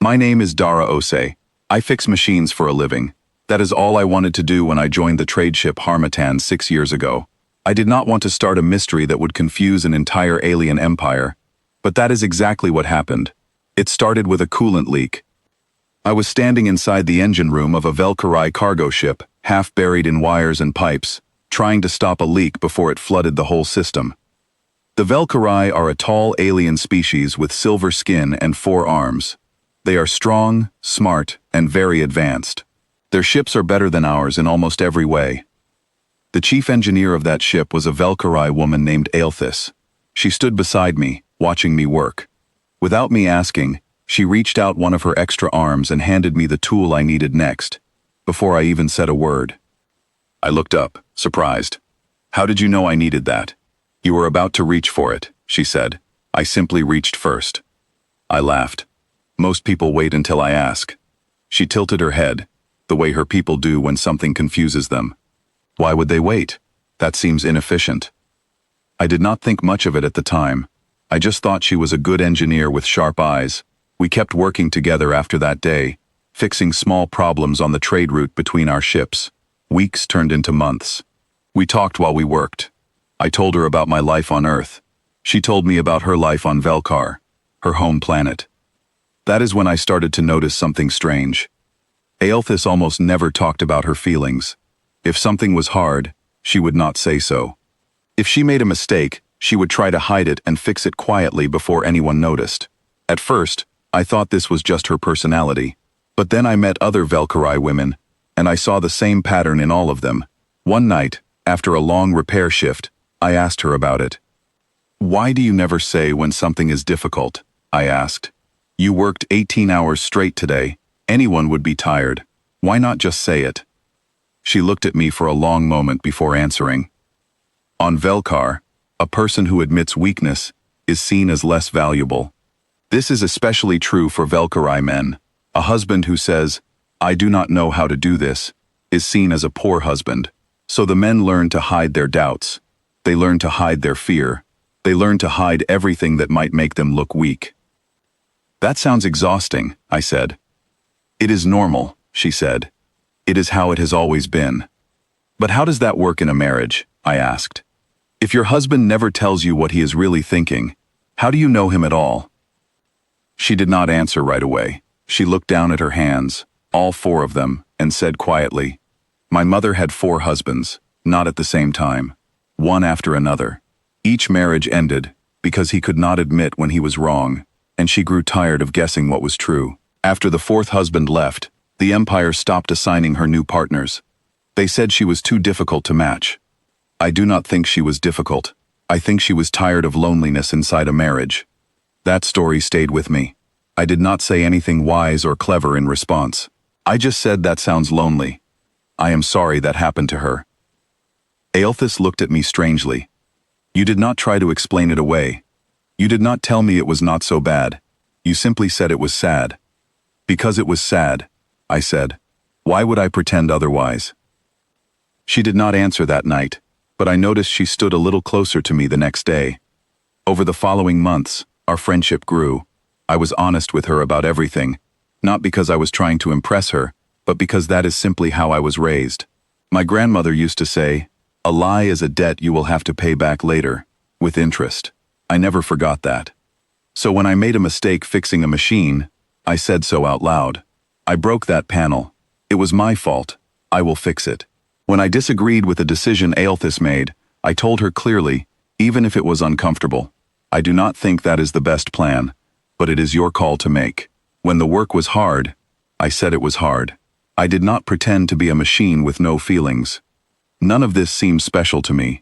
My name is Dara Ose. I fix machines for a living. That is all I wanted to do when I joined the trade ship Harmattan 6 years ago. I did not want to start a mystery that would confuse an entire alien empire. But that is exactly what happened. It started with a coolant leak. I was standing inside the engine room of a velkarai cargo ship, half buried in wires and pipes, trying to stop a leak before it flooded the whole system. The velkarai are a tall alien species with silver skin and 4 arms. They are strong, smart, and very advanced. Their ships are better than ours in almost every way. The chief engineer of that ship was a velkarai woman named Aelthis. She stood beside me, watching me work. Without me asking, she reached out one of her extra arms and handed me the tool I needed next, before I even said a word. I looked up, surprised. "How did you know I needed that?" "You were about to reach for it," she said. "I simply reached first." I laughed. "Most people wait until I ask." She tilted her head, the way her people do when something confuses them. Why would they wait? That seems inefficient. I did not think much of it at the time. I just thought she was a good engineer with sharp eyes. We kept working together after that day, fixing small problems on the trade route between our ships. Weeks turned into months. We talked while we worked. I told her about my life on Earth. She told me about her life on Velkar, her home planet. That is when I started to notice something strange. Aelthis almost never talked about her feelings. If something was hard, she would not say so. If she made a mistake, she would try to hide it and fix it quietly before anyone noticed. At first, I thought this was just her personality. But then I met other velkarai women, and I saw the same pattern in all of them. One night, after a long repair shift, I asked her about it. "Why do you never say when something is difficult?" I asked. "You worked 18 hours straight today. Anyone would be tired. Why not just say it?" She looked at me for a long moment before answering. On Velkar, a person who admits weakness is seen as less valuable. This is especially true for velkarai men. A husband who says, "I do not know how to do this," is seen as a poor husband. So the men learn to hide their doubts. They learn to hide their fear. They learn to hide everything that might make them look weak. "That sounds exhausting," I said. "It is normal," she said. "It is how it has always been." "But how does that work in a marriage?" I asked. "If your husband never tells you what he is really thinking, how do you know him at all?" She did not answer right away. She looked down at her hands, all 4 of them, and said quietly, "My mother had 4 husbands, not at the same time, one after another. Each marriage ended because he could not admit when he was wrong, and she grew tired of guessing what was true. After the 4th husband left, the empire stopped assigning her new partners. They said she was too difficult to match. I do not think she was difficult. I think she was tired of loneliness inside a marriage." That story stayed with me. I did not say anything wise or clever in response. I just said that sounds lonely. I am sorry that happened to her. Aelthis looked at me strangely. "You did not try to explain it away. You did not tell me it was not so bad. You simply said it was sad." "Because it was sad," I said. "Why would I pretend otherwise?" She did not answer that night, but I noticed she stood a little closer to me the next day. Over the following months, our friendship grew. I was honest with her about everything, not because I was trying to impress her, but because that is simply how I was raised. My grandmother used to say, "A lie is a debt you will have to pay back later, with interest." I never forgot that. So when I made a mistake fixing a machine, I said so out loud. "I broke that panel. It was my fault. I will fix it." When I disagreed with a decision Aelthis made, I told her clearly, even if it was uncomfortable, "I do not think that is the best plan, but it is your call to make." When the work was hard, I said it was hard. I did not pretend to be a machine with no feelings. None of this seemed special to me.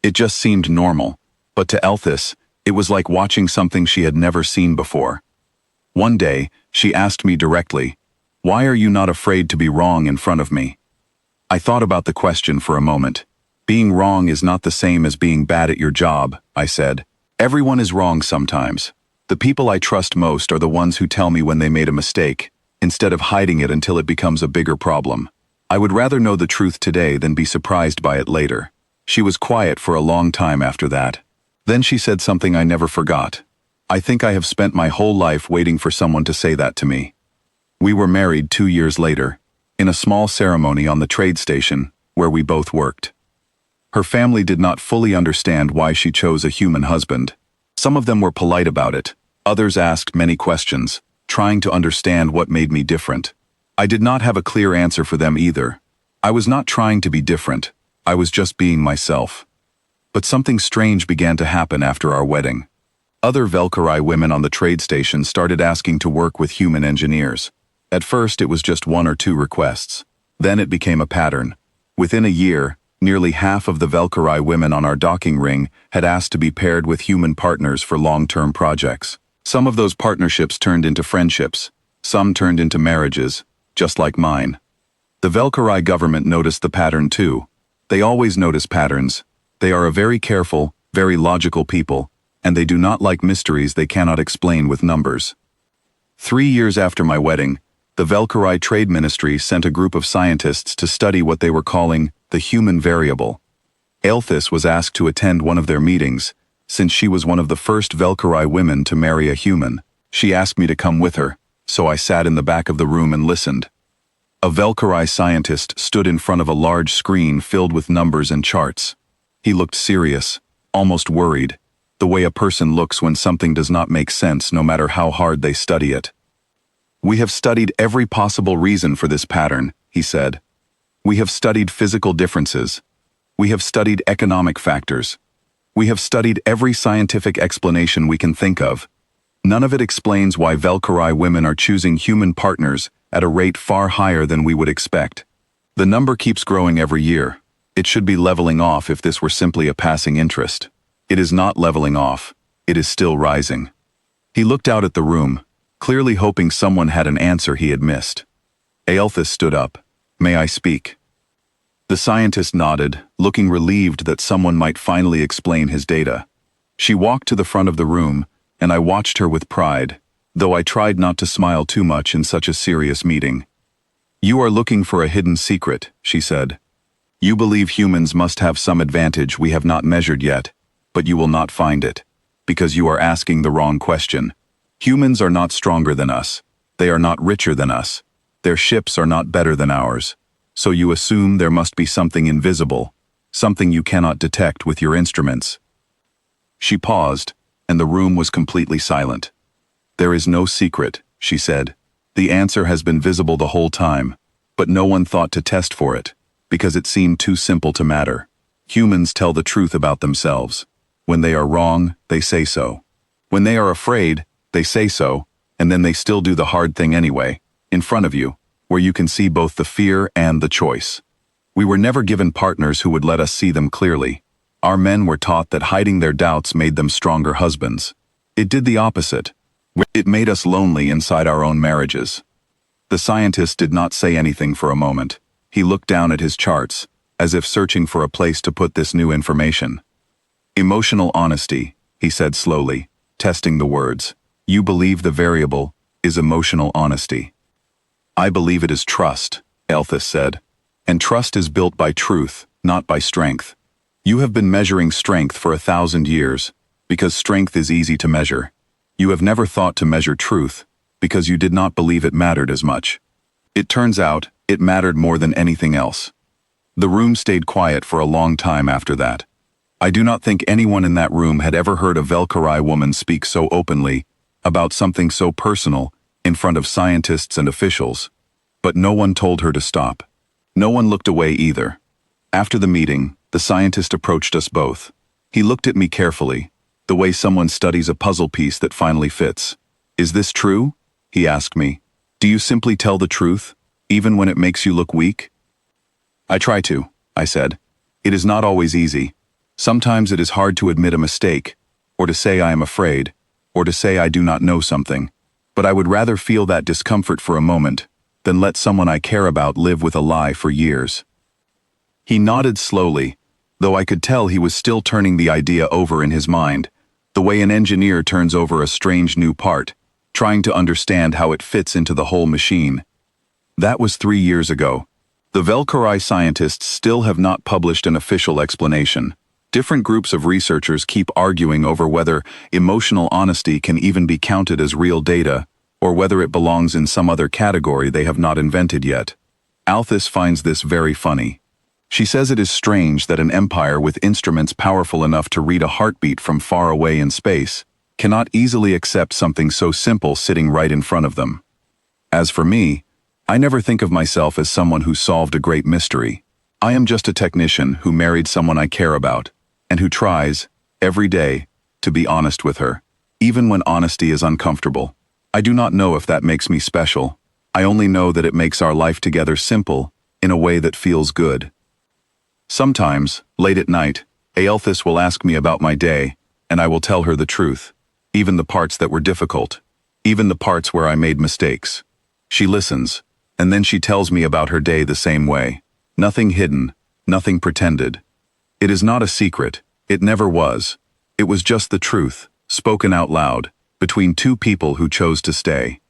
It just seemed normal. But to Aelthis, it was like watching something she had never seen before. One day, she asked me directly, "Why are you not afraid to be wrong in front of me?" I thought about the question for a moment. "Being wrong is not the same as being bad at your job," I said. "Everyone is wrong sometimes. The people I trust most are the ones who tell me when they made a mistake, instead of hiding it until it becomes a bigger problem. I would rather know the truth today than be surprised by it later." She was quiet for a long time after that. Then she said something I never forgot. "I think I have spent my whole life waiting for someone to say that to me." We were married 2 years later, in a small ceremony on the trade station where we both worked. Her family did not fully understand why she chose a human husband. Some of them were polite about it, others asked many questions, trying to understand what made me different. I did not have a clear answer for them either. I was not trying to be different, I was just being myself. But something strange began to happen after our wedding. Other velkarai women on the trade station started asking to work with human engineers. At first it was just 1 or 2 requests. Then it became a pattern. Within a year, nearly half of the velkarai women on our docking ring had asked to be paired with human partners for long-term projects. Some of those partnerships turned into friendships. Some turned into marriages, just like mine. The velkarai government noticed the pattern too. They always notice patterns. They are a very careful, very logical people, and they do not like mysteries they cannot explain with numbers. 3 years after my wedding, the Velkarai Trade Ministry sent a group of scientists to study what they were calling the human variable. Ailthis was asked to attend one of their meetings, since she was one of the first Velkarai women to marry a human. She asked me to come with her, so I sat in the back of the room and listened. A Velkarai scientist stood in front of a large screen filled with numbers and charts. He looked serious, almost worried, the way a person looks when something does not make sense no matter how hard they study it. "We have studied every possible reason for this pattern," he said. "We have studied physical differences. We have studied economic factors. We have studied every scientific explanation we can think of. None of it explains why Velkarai women are choosing human partners at a rate far higher than we would expect. The number keeps growing every year. It should be leveling off if this were simply a passing interest. It is not leveling off. It is still rising." He looked out at the room, clearly hoping someone had an answer he had missed. Ailthis stood up. "May I speak?" The scientist nodded, looking relieved that someone might finally explain his data. She walked to the front of the room, and I watched her with pride, though I tried not to smile too much in such a serious meeting. "You are looking for a hidden secret," she said. "You believe humans must have some advantage we have not measured yet, but you will not find it, because you are asking the wrong question. Humans are not stronger than us. They are not richer than us. Their ships are not better than ours. So you assume there must be something invisible, something you cannot detect with your instruments." She paused, and the room was completely silent. "There is no secret," she said. "The answer has been visible the whole time, but no one thought to test for it, because it seemed too simple to matter. Humans tell the truth about themselves. When they are wrong, they say so. When they are afraid, they say so, and then they still do the hard thing anyway, in front of you, where you can see both the fear and the choice. We were never given partners who would let us see them clearly. Our men were taught that hiding their doubts made them stronger husbands. It did the opposite. It made us lonely inside our own marriages." The scientist did not say anything for a moment. He looked down at his charts, as if searching for a place to put this new information. "Emotional honesty," he said slowly, testing the words. "You believe the variable is emotional honesty." "I believe it is trust," Ailthis said. "And trust is built by truth, not by strength. You have been measuring strength for 1,000 years, because strength is easy to measure. You have never thought to measure truth, because you did not believe it mattered as much. It turns out, it mattered more than anything else." The room stayed quiet for a long time after that. I do not think anyone in that room had ever heard a Velkarai woman speak so openly about something so personal in front of scientists and officials. But no one told her to stop. No one looked away either. After the meeting, the scientist approached us both. He looked at me carefully, the way someone studies a puzzle piece that finally fits. "Is this true?" he asked me. "Do you simply tell the truth, even when it makes you look weak?" "I try to," I said. "It is not always easy. Sometimes it is hard to admit a mistake, or to say I am afraid, or to say I do not know something. But I would rather feel that discomfort for a moment than let someone I care about live with a lie for years." He nodded slowly, though I could tell he was still turning the idea over in his mind, the way an engineer turns over a strange new part, trying to understand how it fits into the whole machine. That was 3 years ago. The Velkarai scientists still have not published an official explanation. Different groups of researchers keep arguing over whether emotional honesty can even be counted as real data, or whether it belongs in some other category they have not invented yet. Althus finds this very funny. She says it is strange that an empire with instruments powerful enough to read a heartbeat from far away in space cannot easily accept something so simple sitting right in front of them. As for me, I never think of myself as someone who solved a great mystery. I am just a technician who married someone I care about, and who tries, every day, to be honest with her, even when honesty is uncomfortable. I do not know if that makes me special. I only know that it makes our life together simple, in a way that feels good. Sometimes, late at night, Aelthis will ask me about my day, and I will tell her the truth, even the parts that were difficult, even the parts where I made mistakes. She listens, and then she tells me about her day the same way. Nothing hidden, nothing pretended. It is not a secret, it never was. It was just the truth, spoken out loud, between two people who chose to stay.